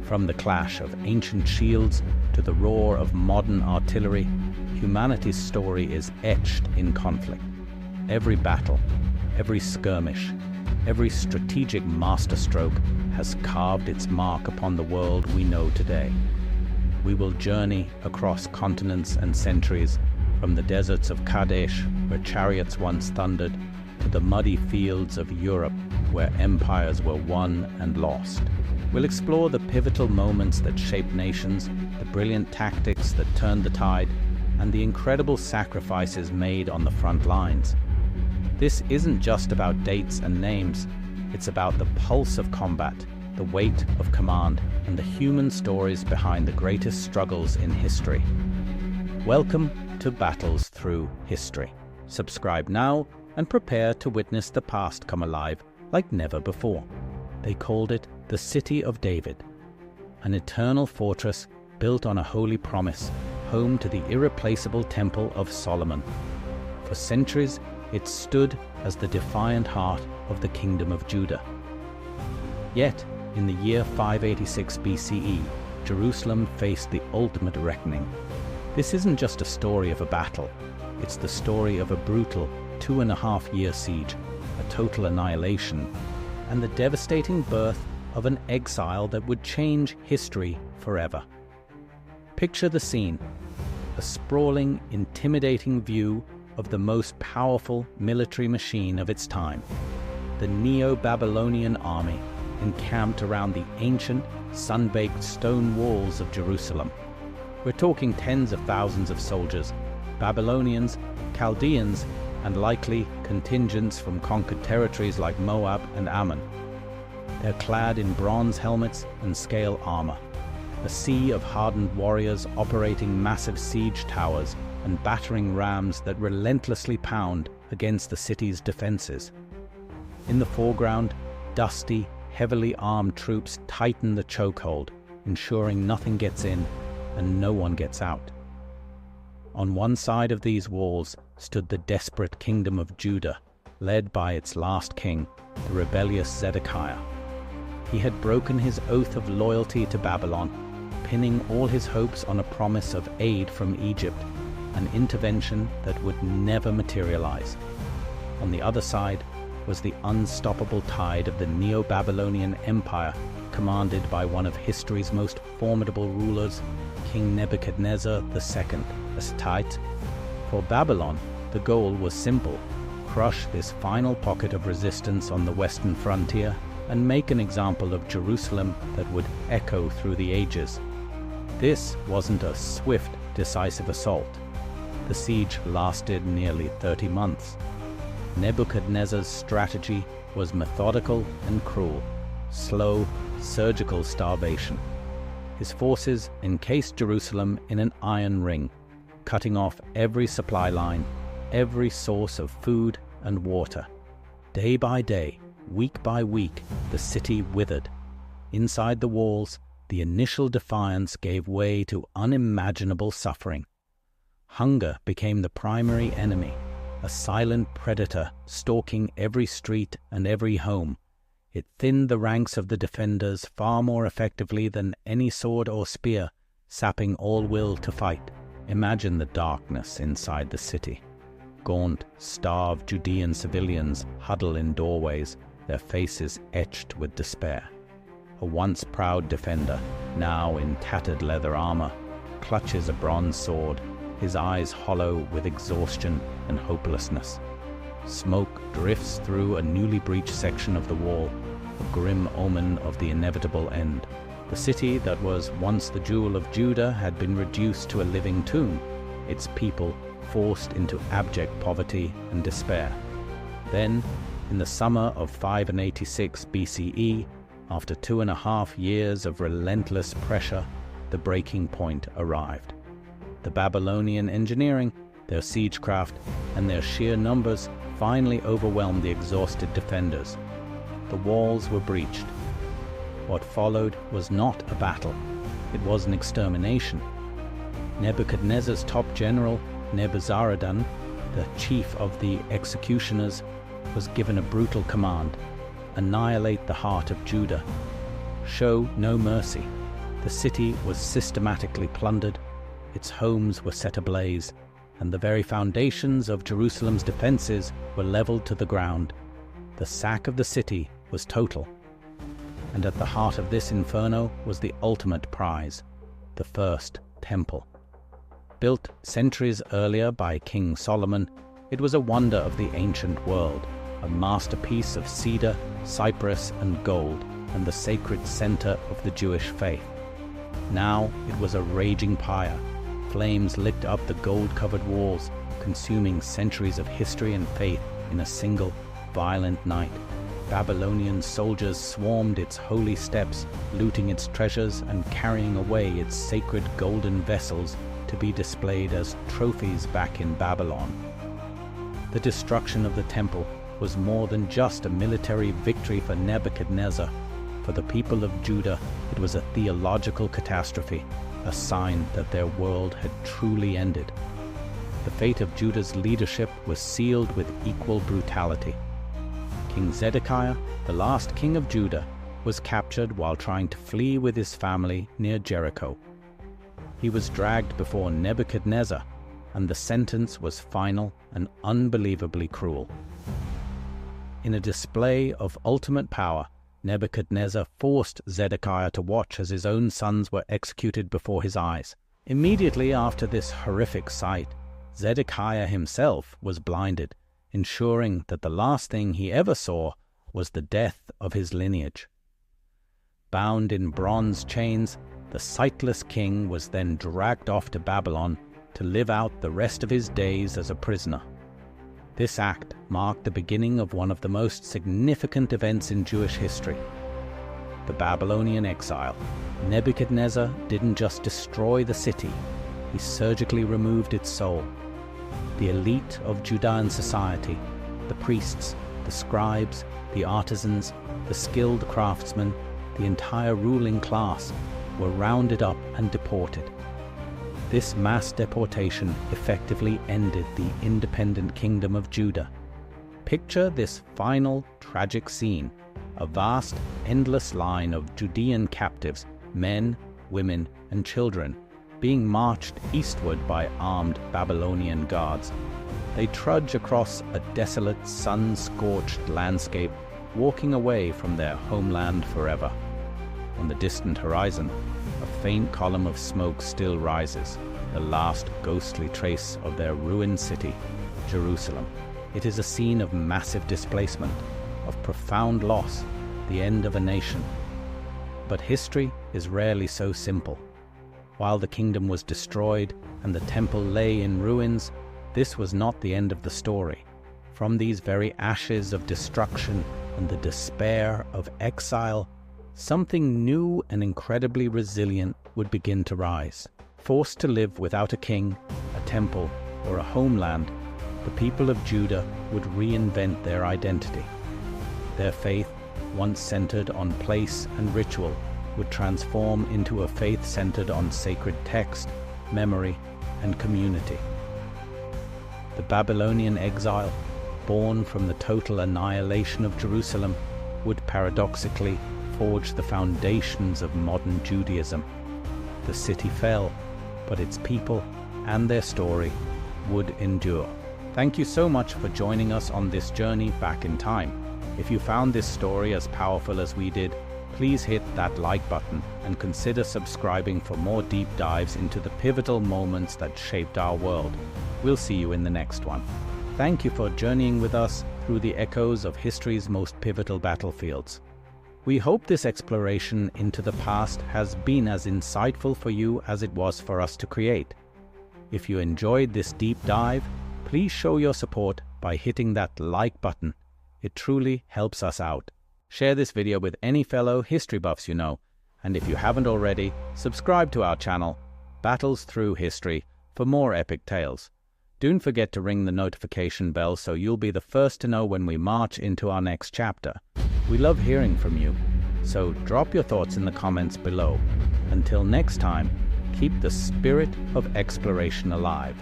From the clash of ancient shields to the roar of modern artillery, humanity's story is etched in conflict. Every battle, every skirmish, every strategic masterstroke has carved its mark upon the world we know today. We will journey across continents and centuries, from the deserts of Kadesh, where chariots once thundered, to the muddy fields of Europe, where empires were won and lost. We'll explore the pivotal moments that shaped nations, the brilliant tactics that turned the tide, and the incredible sacrifices made on the front lines. This isn't just about dates and names, it's about the pulse of combat, the weight of command, and the human stories behind the greatest struggles in history. Welcome to Battles Through History. Subscribe now and prepare to witness the past come alive like never before. They called it the City of David, an eternal fortress built on a holy promise, home to the irreplaceable Temple of Solomon. For centuries, it stood as the defiant heart of the Kingdom of Judah. Yet, in the year 586 BCE, Jerusalem faced the ultimate reckoning. This isn't just a story of a battle, it's the story of a brutal 2.5-year siege, a total annihilation, and the devastating birth of an exile that would change history forever. Picture the scene: a sprawling, intimidating view of the most powerful military machine of its time, the Neo-Babylonian army encamped around the ancient, sun-baked stone walls of Jerusalem. We're talking tens of thousands of soldiers, Babylonians, Chaldeans, and likely contingents from conquered territories like Moab and Ammon. They're clad in bronze helmets and scale armor, a sea of hardened warriors operating massive siege towers and battering rams that relentlessly pound against the city's defenses. In the foreground, dusty, heavily armed troops tighten the chokehold, ensuring nothing gets in and no one gets out. On one side of these walls stood the desperate Kingdom of Judah, led by its last king, the rebellious Zedekiah. He had broken his oath of loyalty to Babylon, pinning all his hopes on a promise of aid from Egypt, an intervention that would never materialize. On the other side was the unstoppable tide of the Neo-Babylonian Empire, commanded by one of history's most formidable rulers, King Nebuchadnezzar II, as Hittite. For Babylon, the goal was simple: crush this final pocket of resistance on the western frontier and make an example of Jerusalem that would echo through the ages. This wasn't a swift, decisive assault. The siege lasted nearly 30 months. Nebuchadnezzar's strategy was methodical and cruel: slow, surgical starvation. His forces encased Jerusalem in an iron ring, cutting off every supply line, every source of food and water. Day by day, week by week, the city withered. Inside the walls, the initial defiance gave way to unimaginable suffering. Hunger became the primary enemy, a silent predator stalking every street and every home. It thinned the ranks of the defenders far more effectively than any sword or spear, sapping all will to fight. Imagine the darkness inside the city. Gaunt, starved Judean civilians huddle in doorways, their faces etched with despair. A once proud defender, now in tattered leather armor, clutches a bronze sword, his eyes hollow with exhaustion and hopelessness. Smoke drifts through a newly breached section of the wall, a grim omen of the inevitable end. The city that was once the jewel of Judah had been reduced to a living tomb, its people forced into abject poverty and despair. Then, in the summer of 586 BCE, after 2.5 years of relentless pressure, the breaking point arrived. The Babylonian engineering, their siegecraft, and their sheer numbers finally overwhelmed the exhausted defenders. The walls were breached. What followed was not a battle, it was an extermination. Nebuchadnezzar's top general, Nebuzaradan, the chief of the executioners, was given a brutal command: annihilate the heart of Judah. Show no mercy. The city was systematically plundered, its homes were set ablaze, and the very foundations of Jerusalem's defenses were leveled to the ground. The sack of the city was total. And at the heart of this inferno was the ultimate prize, the first temple. Built centuries earlier by King Solomon, it was a wonder of the ancient world, a masterpiece of cedar, cypress, and gold, and the sacred center of the Jewish faith. Now it was a raging pyre. Flames licked up the gold-covered walls, consuming centuries of history and faith in a single, violent night. Babylonian soldiers swarmed its holy steps, looting its treasures and carrying away its sacred golden vessels to be displayed as trophies back in Babylon. The destruction of the temple was more than just a military victory for Nebuchadnezzar. For the people of Judah, it was a theological catastrophe, a sign that their world had truly ended. The fate of Judah's leadership was sealed with equal brutality. King Zedekiah, the last king of Judah, was captured while trying to flee with his family near Jericho. He was dragged before Nebuchadnezzar, and the sentence was final and unbelievably cruel. In a display of ultimate power, Nebuchadnezzar forced Zedekiah to watch as his own sons were executed before his eyes. Immediately after this horrific sight, Zedekiah himself was blinded, ensuring that the last thing he ever saw was the death of his lineage. Bound in bronze chains, the sightless king was then dragged off to Babylon to live out the rest of his days as a prisoner. This act marked the beginning of one of the most significant events in Jewish history, the Babylonian exile. Nebuchadnezzar didn't just destroy the city, he surgically removed its soul. The elite of Judean society, the priests, the scribes, the artisans, the skilled craftsmen, the entire ruling class were rounded up and deported. This mass deportation effectively ended the independent kingdom of Judah. Picture this final, tragic scene: a vast, endless line of Judean captives, men, women, and children, being marched eastward by armed Babylonian guards. They trudge across a desolate, sun-scorched landscape, walking away from their homeland forever. On the distant horizon, a faint column of smoke still rises, the last ghostly trace of their ruined city, Jerusalem. It is a scene of massive displacement, of profound loss, the end of a nation. But history is rarely so simple. While the kingdom was destroyed and the temple lay in ruins, this was not the end of the story. From these very ashes of destruction and the despair of exile, something new and incredibly resilient would begin to rise. Forced to live without a king, a temple, or a homeland, the people of Judah would reinvent their identity. Their faith, once centered on place and ritual, would transform into a faith centered on sacred text, memory, and community. The Babylonian exile, born from the total annihilation of Jerusalem, would paradoxically forge the foundations of modern Judaism. The city fell, but its people and their story would endure. Thank you so much for joining us on this journey back in time. If you found this story as powerful as we did, please hit that like button and consider subscribing for more deep dives into the pivotal moments that shaped our world. We'll see you in the next one. Thank you for journeying with us through the echoes of history's most pivotal battlefields. We hope this exploration into the past has been as insightful for you as it was for us to create. If you enjoyed this deep dive, please show your support by hitting that like button. It truly helps us out. Share this video with any fellow history buffs you know, and if you haven't already, subscribe to our channel, Battles Through History, for more epic tales. Don't forget to ring the notification bell so you'll be the first to know when we march into our next chapter. We love hearing from you, so drop your thoughts in the comments below. Until next time, keep the spirit of exploration alive.